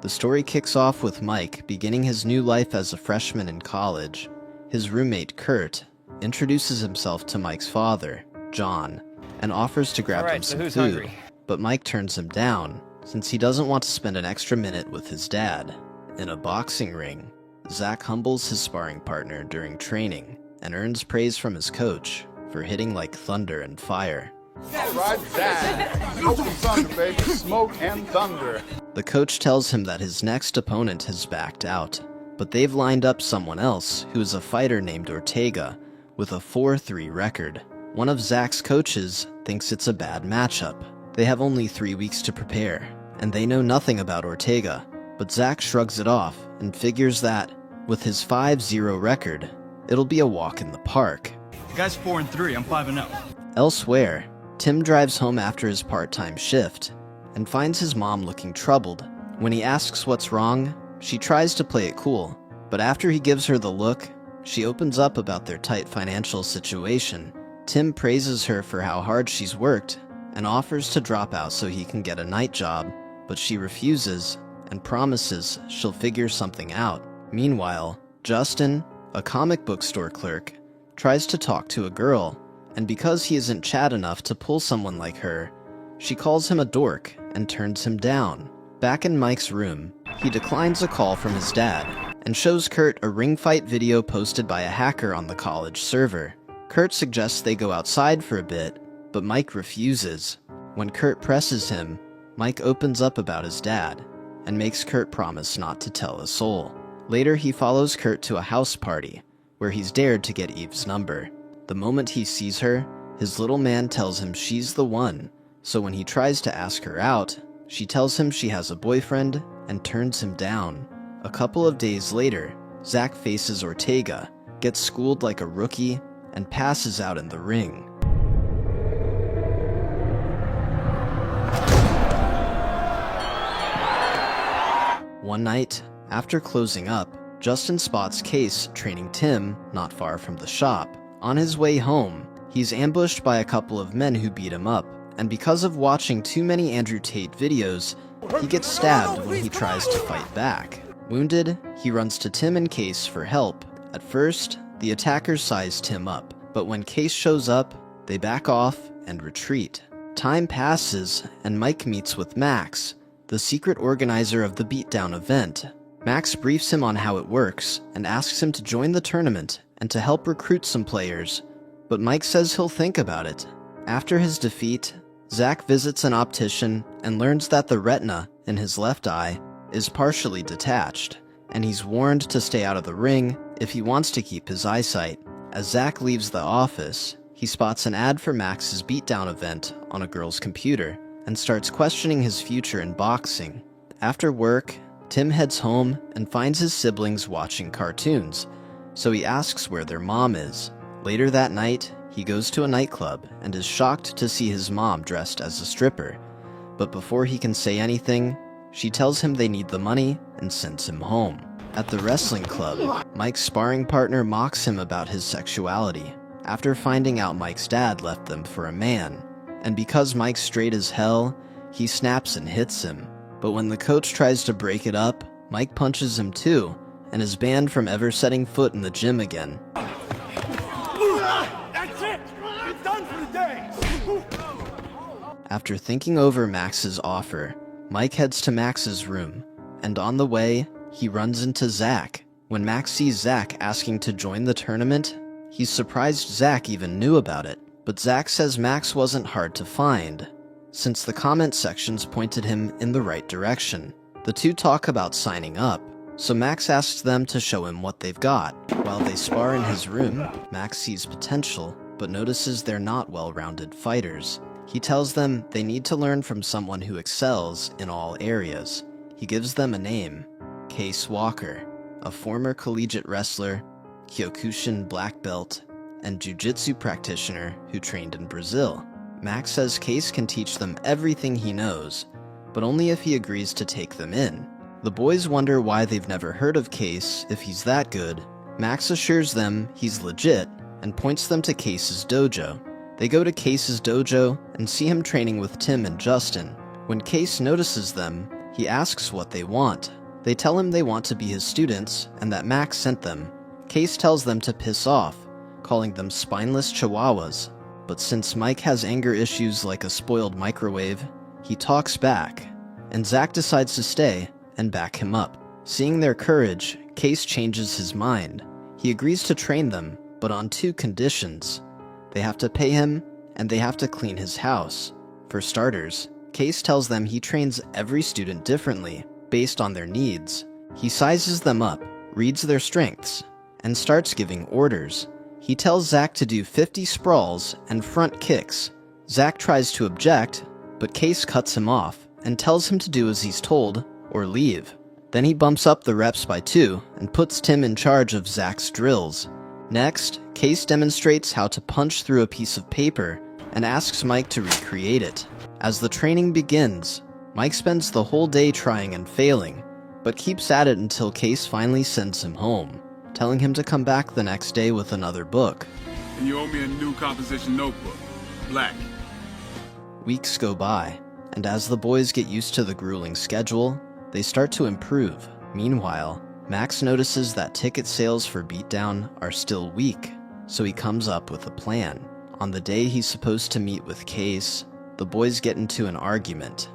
The story kicks off with Mike beginning his new life as a freshman in college. His roommate, Kurt, introduces himself to Mike's father, John, and offers to grab him some food. Hungry? But Mike turns him down, since he doesn't want to spend an extra minute with his dad. In a boxing ring, Zach humbles his sparring partner during training and earns praise from his coach for hitting like thunder and fire. All right, Zach. Smoke and thunder, baby. Smoke and thunder. The coach tells him that his next opponent has backed out, but they've lined up someone else who is a fighter named Ortega with a 4-3 record. One of Zach's coaches thinks it's a bad matchup. They have only 3 weeks to prepare, and they know nothing about Ortega, but Zach shrugs it off and figures that, with his 5-0 record, it'll be a walk in the park. The guy's 4-3, I'm 5-0. Elsewhere, Tim drives home after his part-time shift and finds his mom looking troubled. When he asks what's wrong, she tries to play it cool, but after he gives her the look, she opens up about their tight financial situation. Tim praises her for how hard she's worked and offers to drop out so he can get a night job, but she refuses and promises she'll figure something out. Meanwhile, Justin, a comic book store clerk, tries to talk to a girl, and because he isn't Chad enough to pull someone like her, she calls him a dork and turns him down. Back in Mike's room, he declines a call from his dad and shows Kurt a ring fight video posted by a hacker on the college server. Kurt suggests they go outside for a bit, but Mike refuses. When Kurt presses him, Mike opens up about his dad and makes Kurt promise not to tell a soul. Later, he follows Kurt to a house party where he's dared to get Eve's number. The moment he sees her, his little man tells him she's the one, so when he tries to ask her out, she tells him she has a boyfriend and turns him down. A couple of days later, Zach faces Ortega, gets schooled like a rookie, and passes out in the ring. One night, after closing up, Justin spots Case training Tim not far from the shop. On his way home, he's ambushed by a couple of men who beat him up, and because of watching too many Andrew Tate videos, he gets stabbed when he tries to fight back. Wounded, he runs to Tim and Case for help. At first, the attackers size Tim up, but when Case shows up, they back off and retreat. Time passes, and Mike meets with Max, the secret organizer of the Beatdown event. Max briefs him on how it works and asks him to join the tournament and to help recruit some players, but Mike says he'll think about it. After his defeat, Zach visits an optician and learns that the retina in his left eye is partially detached, and he's warned to stay out of the ring if he wants to keep his eyesight. As Zach leaves the office, he spots an ad for Max's Beatdown event on a girl's computer and starts questioning his future in boxing. After work, Tim heads home and finds his siblings watching cartoons, so he asks where their mom is. Later that night, he goes to a nightclub and is shocked to see his mom dressed as a stripper. But before he can say anything, she tells him they need the money and sends him home. At the wrestling club, Mike's sparring partner mocks him about his sexuality after finding out Mike's dad left them for a man. And because Mike's straight as hell, he snaps and hits him. But when the coach tries to break it up, Mike punches him too, and is banned from ever setting foot in the gym again. That's it! You're done for the day! After thinking over Max's offer, Mike heads to Max's room, and on the way, he runs into Zach. When Max sees Zach asking to join the tournament, he's surprised Zach even knew about it, but Zach says Max wasn't hard to find, since the comment sections pointed him in the right direction. The two talk about signing up, so Max asks them to show him what they've got. While they spar in his room, Max sees potential, but notices they're not well-rounded fighters. He tells them they need to learn from someone who excels in all areas. He gives them a name, Case Walker, a former collegiate wrestler, Kyokushin black belt, and jiu-jitsu practitioner who trained in Brazil. Max says Case can teach them everything he knows, but only if he agrees to take them in. The boys wonder why they've never heard of Case if he's that good. Max assures them he's legit and points them to Case's dojo. They go to Case's dojo and see him training with Tim and Justin. When Case notices them, He asks what they want. They tell him they want to be his students and that Max sent them. Case tells them to piss off, calling them spineless chihuahuas. But since Mike has anger issues like a spoiled microwave, he talks back, and Zach decides to stay and back him up. Seeing their courage, Case changes his mind. He agrees to train them, but on 2 conditions. They have to pay him, and they have to clean his house. For starters, Case tells them he trains every student differently, based on their needs. He sizes them up, reads their strengths, and starts giving orders. He tells Zach to do 50 sprawls and front kicks. Zach tries to object, but Case cuts him off and tells him to do as he's told or leave. Then he bumps up the reps by 2 and puts Tim in charge of Zach's drills. Next, Case demonstrates how to punch through a piece of paper and asks Mike to recreate it. As the training begins, Mike spends the whole day trying and failing, but keeps at it until Case finally sends him home, telling him to come back the next day with another book. And you owe me a new composition notebook. Black. Weeks go by, and as the boys get used to the grueling schedule, they start to improve. Meanwhile, Max notices that ticket sales for Beatdown are still weak, so he comes up with a plan. On the day he's supposed to meet with Case, the boys get into an argument.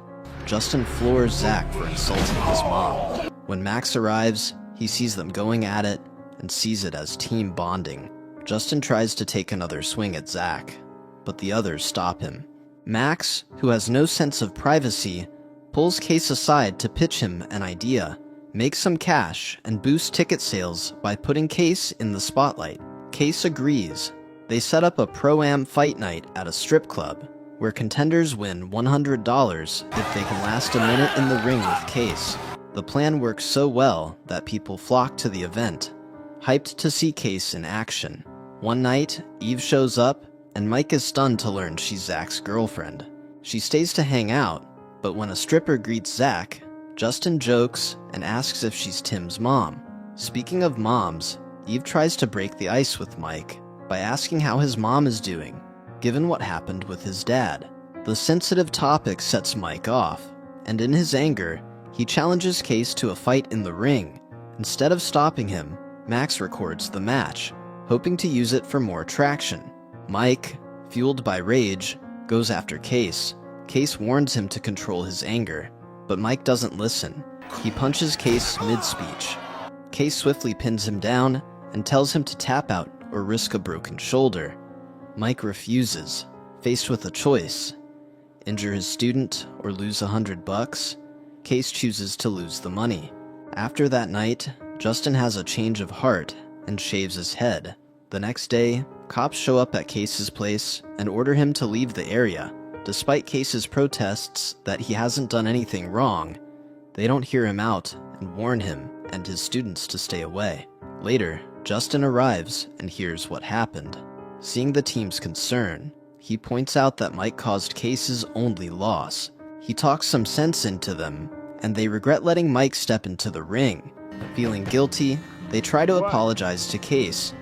Justin floors Zach for insulting his mom. When Max arrives, he sees them going at it and sees it as team bonding. Justin tries to take another swing at Zach, but the others stop him. Max, who has no sense of privacy, pulls Case aside to pitch him an idea, make some cash, and boost ticket sales by putting Case in the spotlight. Case agrees. They set up a pro-am fight night at a strip club, where contenders win $100 if they can last a minute in the ring with Case. The plan works so well that people flock to the event, hyped to see Case in action. One night, Eve shows up, and Mike is stunned to learn she's Zach's girlfriend. She stays to hang out, but when a stripper greets Zach, Justin jokes and asks if she's Tim's mom. Speaking of moms, Eve tries to break the ice with Mike by asking how his mom is doing, given what happened with his dad. The sensitive topic sets Mike off, and in his anger, he challenges Case to a fight in the ring. Instead of stopping him, Max records the match, hoping to use it for more traction. Mike, fueled by rage, goes after Case. Case warns him to control his anger, but Mike doesn't listen. He punches Case mid-speech. Case swiftly pins him down and tells him to tap out or risk a broken shoulder. Mike refuses, faced with a choice: injure his student or lose $100. Case chooses to lose the money. After that night, Justin has a change of heart and shaves his head. The next day, cops show up at Case's place and order him to leave the area. Despite Case's protests that he hasn't done anything wrong, they don't hear him out and warn him and his students to stay away. Later, Justin arrives and hears what happened. Seeing the team's concern, he points out that Mike caused Case's only loss. He talks some sense into them, and they regret letting Mike step into the ring. Feeling guilty, they try to apologize to Case,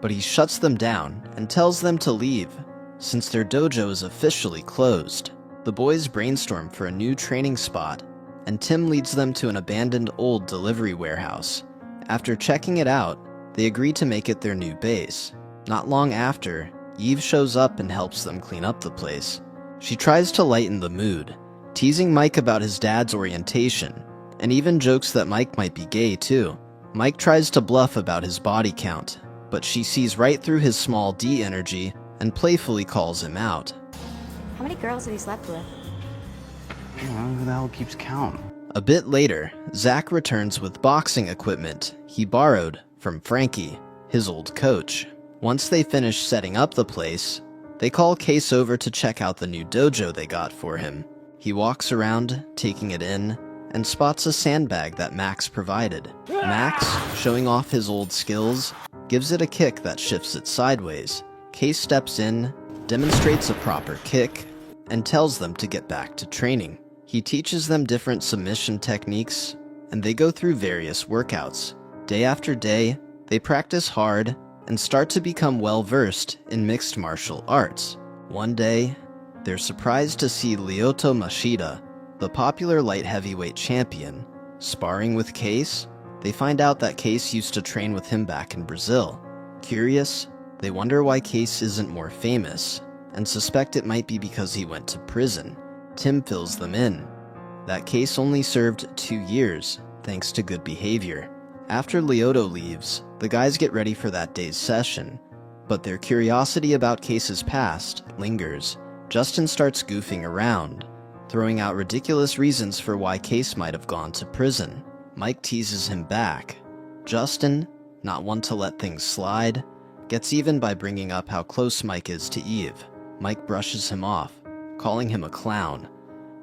but he shuts them down and tells them to leave, since their dojo is officially closed. The boys brainstorm for a new training spot, and Tim leads them to an abandoned old delivery warehouse. After checking it out, they agree to make it their new base. Not long after, Eve shows up and helps them clean up the place. She tries to lighten the mood, teasing Mike about his dad's orientation, and even jokes that Mike might be gay too. Mike tries to bluff about his body count, but she sees right through his small D energy and playfully calls him out. How many girls have you slept with? I don't know who the hell keeps count. A bit later, Zach returns with boxing equipment he borrowed from Frankie, his old coach. Once they finish setting up the place, they call Case over to check out the new dojo they got for him. He walks around, taking it in, and spots a sandbag that Max provided. Max, showing off his old skills, gives it a kick that shifts it sideways. Case steps in, demonstrates a proper kick, and tells them to get back to training. He teaches them different submission techniques, and they go through various workouts. Day after day, they practice hard and start to become well-versed in mixed martial arts. One day, they're surprised to see Lyoto Mashida, the popular light heavyweight champion. Sparring with Case, they find out that Case used to train with him back in Brazil. Curious, they wonder why Case isn't more famous, and suspect it might be because he went to prison. Tim fills them in that Case only served 2 years, thanks to good behavior. After Lyoto leaves, the guys get ready for that day's session, but their curiosity about Case's past lingers. Justin starts goofing around, throwing out ridiculous reasons for why Case might have gone to prison. Mike teases him back. Justin, not one to let things slide, gets even by bringing up how close Mike is to Eve. Mike brushes him off, calling him a clown,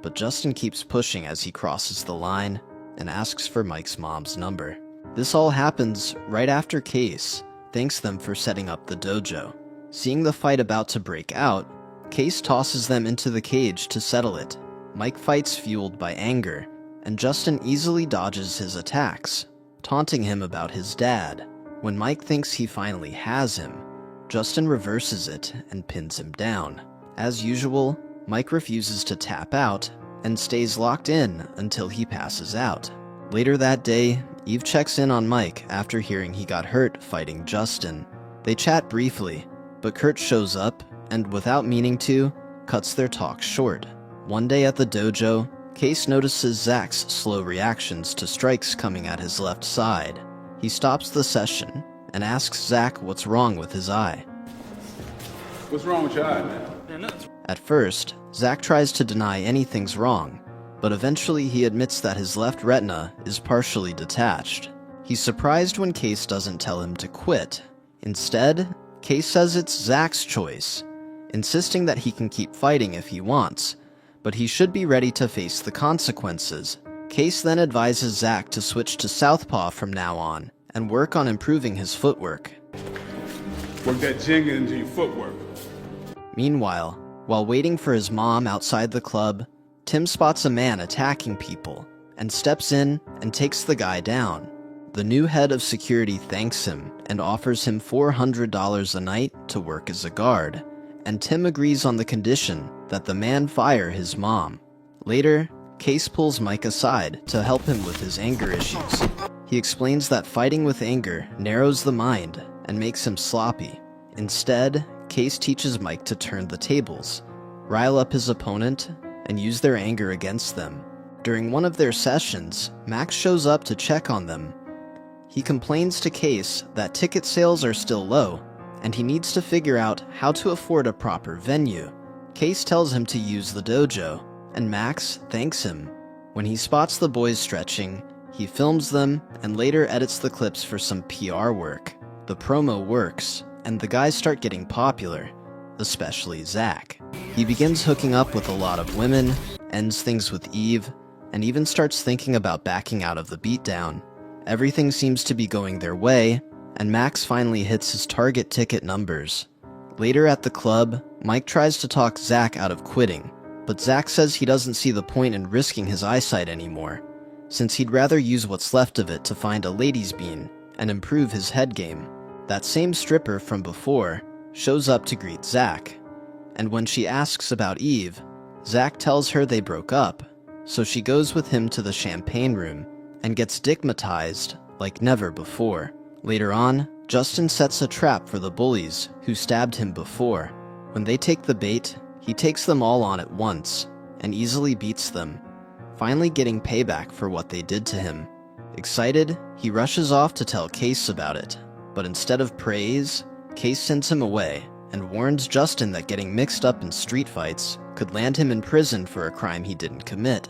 but Justin keeps pushing as he crosses the line and asks for Mike's mom's number. This all happens right after Case thanks them for setting up the dojo. Seeing the fight about to break out, Case tosses them into the cage to settle it. Mike fights fueled by anger, and Justin easily dodges his attacks, taunting him about his dad. When Mike thinks he finally has him, Justin reverses it and pins him down. As usual, Mike refuses to tap out and stays locked in until he passes out. Later that day, Eve checks in on Mike after hearing he got hurt fighting Justin. They chat briefly, but Kurt shows up and, without meaning to, cuts their talk short. One day at the dojo, Case notices Zach's slow reactions to strikes coming at his left side. He stops the session and asks Zach what's wrong with his eye. What's wrong with your eye, man? At first, Zach tries to deny anything's wrong, but eventually he admits that his left retina is partially detached. He's surprised when Case doesn't tell him to quit. Instead, Case says it's Zach's choice, insisting that he can keep fighting if he wants, but he should be ready to face the consequences. Case then advises Zach to switch to southpaw from now on and work on improving his footwork. Work that jing into your footwork. Meanwhile, while waiting for his mom outside the club, Tim spots a man attacking people and steps in and takes the guy down. The new head of security thanks him and offers him $400 a night to work as a guard, and Tim agrees on the condition that the man fire his mom. Later, Case pulls Mike aside to help him with his anger issues. He explains that fighting with anger narrows the mind and makes him sloppy. Instead, Case teaches Mike to turn the tables, rile up his opponent, and use their anger against them. During one of their sessions, Max shows up to check on them. He complains to Case that ticket sales are still low, and he needs to figure out how to afford a proper venue. Case tells him to use the dojo, and Max thanks him. When he spots the boys stretching, he films them and later edits the clips for some PR work. The promo works, and the guys start getting popular, especially Zach. He begins hooking up with a lot of women, ends things with Eve, and even starts thinking about backing out of the beatdown. Everything seems to be going their way, and Max finally hits his target ticket numbers. Later at the club, Mike tries to talk Zach out of quitting, but Zach says he doesn't see the point in risking his eyesight anymore, since he'd rather use what's left of it to find a ladies' bean and improve his head game. That same stripper from before shows up to greet Zach, and when she asks about Eve, Zach tells her they broke up, so she goes with him to the champagne room and gets dickmatized like never before. Later on, Justin sets a trap for the bullies who stabbed him before. When they take the bait, he takes them all on at once and easily beats them, finally getting payback for what they did to him. Excited, he rushes off to tell Case about it, but instead of praise, Case sends him away and warns Justin that getting mixed up in street fights could land him in prison for a crime he didn't commit,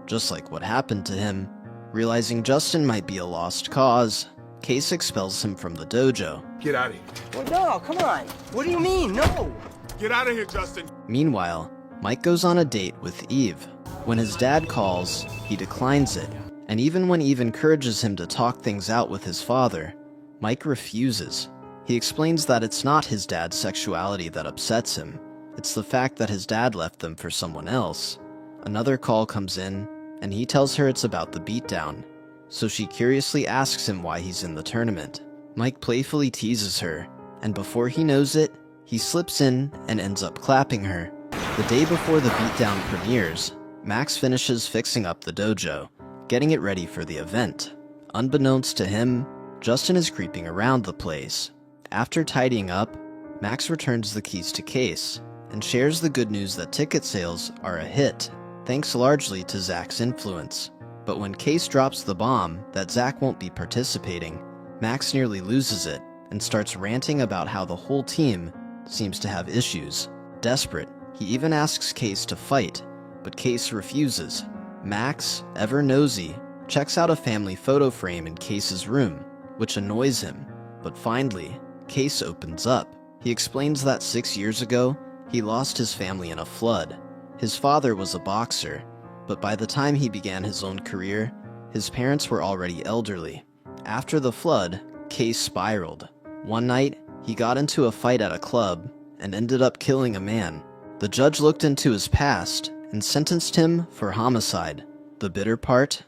just like what happened to him. Realizing Justin might be a lost cause, Case expels him from the dojo. Get out of here. Well, no, come on. What do you mean? No. Get out of here, Justin. Meanwhile, Mike goes on a date with Eve. When his dad calls, he declines it, and even when Eve encourages him to talk things out with his father, Mike refuses. He explains that it's not his dad's sexuality that upsets him, it's the fact that his dad left them for someone else. Another call comes in, and he tells her it's about the beatdown, so she curiously asks him why he's in the tournament. Mike playfully teases her, and before he knows it, he slips in and ends up clapping her. The day before the beatdown premieres, Max finishes fixing up the dojo, getting it ready for the event. Unbeknownst to him, Justin is creeping around the place. After tidying up, Max returns the keys to Case and shares the good news that ticket sales are a hit, thanks largely to Zach's influence. But when Case drops the bomb that Zach won't be participating, Max nearly loses it and starts ranting about how the whole team seems to have issues. Desperate, he even asks Case to fight, but Case refuses. Max, ever nosy, checks out a family photo frame in Case's room, which annoys him. But finally, Case opens up. He explains that 6 years ago, he lost his family in a flood. His father was a boxer, but by the time he began his own career, his parents were already elderly. After the flood, Case spiraled. One night, he got into a fight at a club and ended up killing a man. The judge looked into his past and sentenced him for homicide. The bitter part?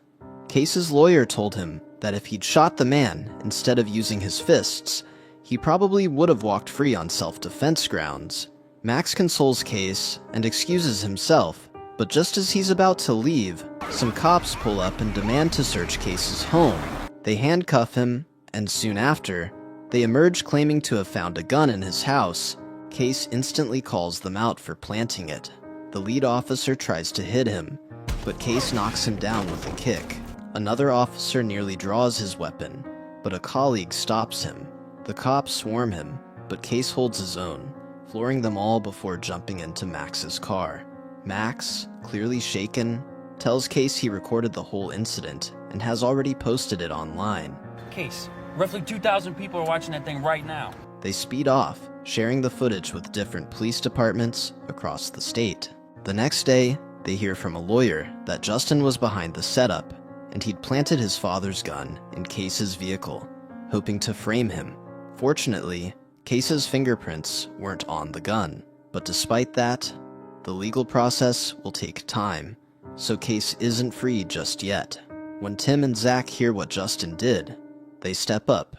Case's lawyer told him that if he'd shot the man instead of using his fists, he probably would have walked free on self-defense grounds. Max consoles Case and excuses himself, but just as he's about to leave, some cops pull up and demand to search Case's home. They handcuff him, and soon after, they emerge claiming to have found a gun in his house. Case instantly calls them out for planting it. The lead officer tries to hit him, but Case knocks him down with a kick. Another officer nearly draws his weapon, but a colleague stops him. The cops swarm him, but Case holds his own, flooring them all before jumping into Max's car. Max, clearly shaken, tells Case he recorded the whole incident and has already posted it online. Case, roughly 2,000 people are watching that thing right now. They speed off, sharing the footage with different police departments across the state. The next day, they hear from a lawyer that Justin was behind the setup, and he'd planted his father's gun in Case's vehicle, hoping to frame him. Fortunately, Case's fingerprints weren't on the gun, but despite that, the legal process will take time, so Case isn't free just yet. When Tim and Zach hear what Justin did, they step up,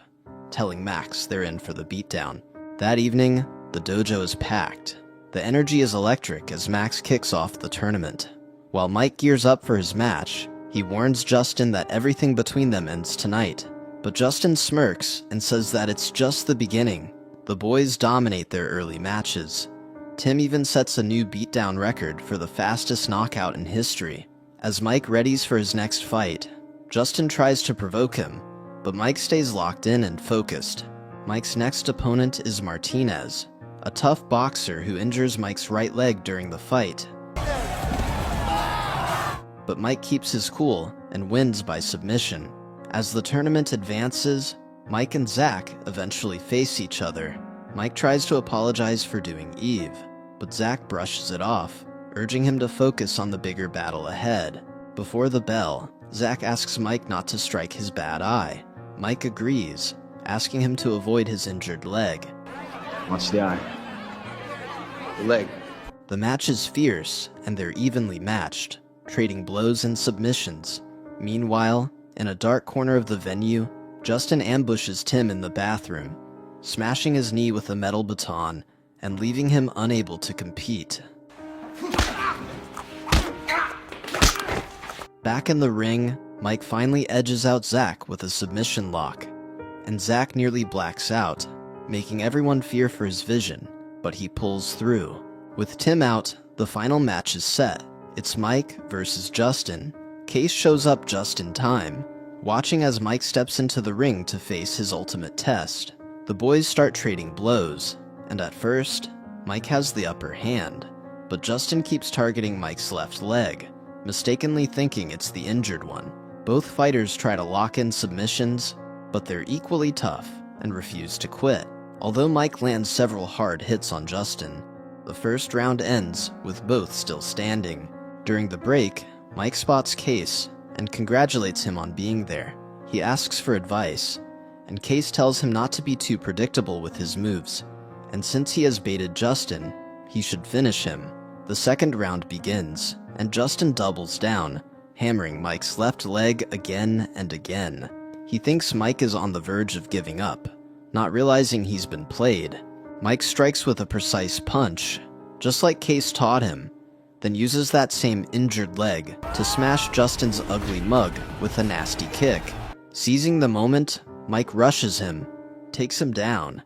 telling Max they're in for the beatdown. That evening, the dojo is packed. The energy is electric as Max kicks off the tournament. While Mike gears up for his match, he warns Justin that everything between them ends tonight. But Justin smirks and says that it's just the beginning. The boys dominate their early matches. Tim even sets a new beatdown record for the fastest knockout in history. As Mike readies for his next fight, Justin tries to provoke him, but Mike stays locked in and focused. Mike's next opponent is Martinez, a tough boxer who injures Mike's right leg during the fight. But Mike keeps his cool and wins by submission. As the tournament advances, Mike and Zach eventually face each other. Mike tries to apologize for doing Eve, but Zach brushes it off, urging him to focus on the bigger battle ahead. Before the bell, Zach asks Mike not to strike his bad eye. Mike agrees, asking him to avoid his injured leg. Watch the eye. The leg. The match is fierce, and they're evenly matched, trading blows and submissions. Meanwhile, in a dark corner of the venue, Justin ambushes Tim in the bathroom, smashing his knee with a metal baton and leaving him unable to compete. Back in the ring, Mike finally edges out Zach with a submission lock, and Zach nearly blacks out, making everyone fear for his vision, but he pulls through. With Tim out, the final match is set. It's Mike versus Justin. Case shows up just in time, watching as Mike steps into the ring to face his ultimate test. The boys start trading blows, and at first, Mike has the upper hand, but Justin keeps targeting Mike's left leg, mistakenly thinking it's the injured one. Both fighters try to lock in submissions, but they're equally tough and refuse to quit. Although Mike lands several hard hits on Justin, the first round ends with both still standing. During the break, Mike spots Case and congratulates him on being there. He asks for advice, and Case tells him not to be too predictable with his moves, and since he has baited Justin, he should finish him. The second round begins, and Justin doubles down, hammering Mike's left leg again and again. He thinks Mike is on the verge of giving up, not realizing he's been played. Mike strikes with a precise punch, just like Case taught him, then uses that same injured leg to smash Justin's ugly mug with a nasty kick. Seizing the moment, Mike rushes him, takes him down,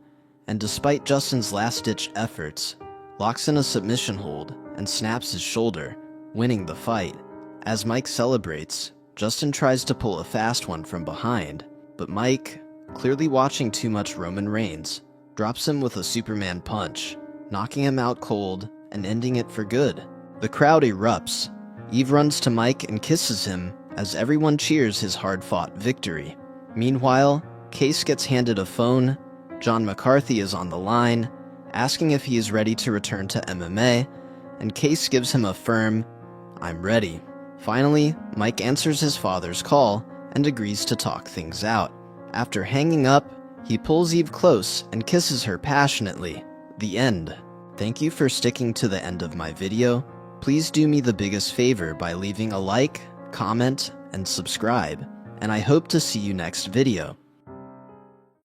and despite Justin's last-ditch efforts, locks in a submission hold and snaps his shoulder, winning the fight. As Mike celebrates, Justin tries to pull a fast one from behind, but Mike, clearly watching too much Roman Reigns, drops him with a Superman punch, knocking him out cold and ending it for good. The crowd erupts. Eve runs to Mike and kisses him as everyone cheers his hard-fought victory. Meanwhile, Case gets handed a phone. John McCarthy is on the line, asking if he is ready to return to MMA, and Case gives him a firm, "I'm ready." Finally, Mike answers his father's call and agrees to talk things out. After hanging up, he pulls Eve close and kisses her passionately. The end. Thank you for sticking to the end of my video. Please do me the biggest favor by leaving a like, comment, and subscribe, and I hope to see you next video.